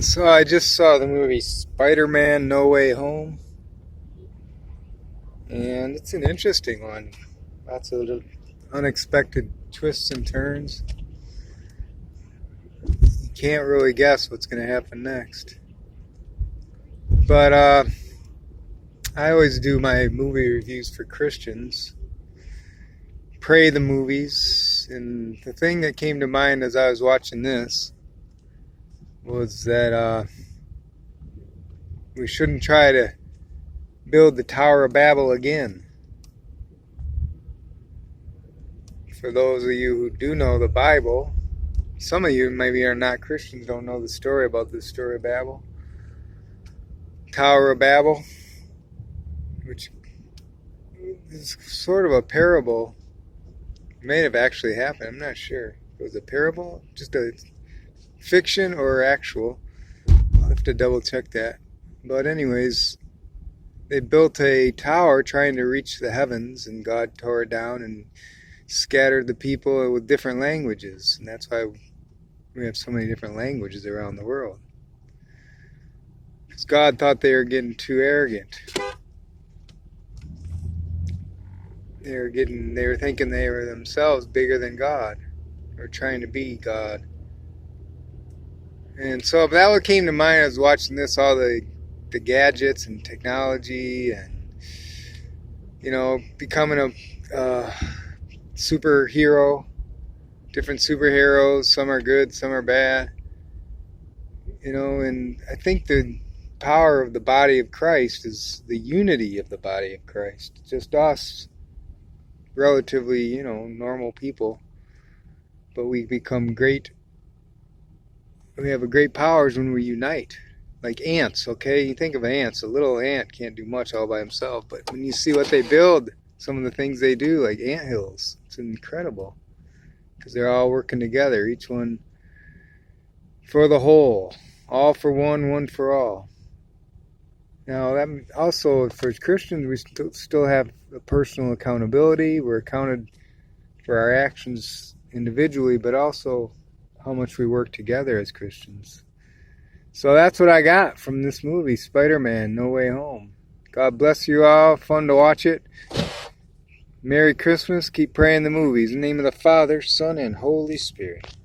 So I just saw the movie Spider-Man No Way Home, and it's an interesting one. Lots of unexpected twists and turns. You can't really guess what's going to happen next. But I always do my movie reviews for Christians. Pray the movies, and the thing that came to mind as I was watching this was that we shouldn't try to build the Tower of Babel again. For those of you who do know the Bible, some of you maybe are not Christians, don't know the story about the story of Babel. Tower of Babel, which is sort of a parable. It may have actually happened, I'm not sure. It was a parable, just a fiction or actual. I'll have to double check that. But anyways, they built a tower trying to reach the heavens, and God tore it down and scattered the people with different languages. And that's why we have so many different languages around the world. Because God thought they were getting too arrogant. They were thinking they were themselves bigger than God. They were trying to be God. And so that what came to mind. I was watching this, all the gadgets and technology, and becoming a superhero. Different superheroes. Some are good, some are bad. And I think the power of the body of Christ is the unity of the body of Christ. Just us, relatively, normal people, but we become great. We have a great powers when we unite, like ants. Okay, you think of ants. A little ant can't do much all by himself, but when you see what they build, some of the things they do, like ant hills, it's incredible because they're all working together, each one for the whole, all for one, one for all. Now, that also, for Christians, we still have a personal accountability. We're accounted for our actions individually, but also how much we work together as Christians. So that's what I got from this movie, Spider-Man No Way Home. God bless you all. Fun to watch it. Merry Christmas. Keep praying the movies. In the name of the Father, Son, and Holy Spirit.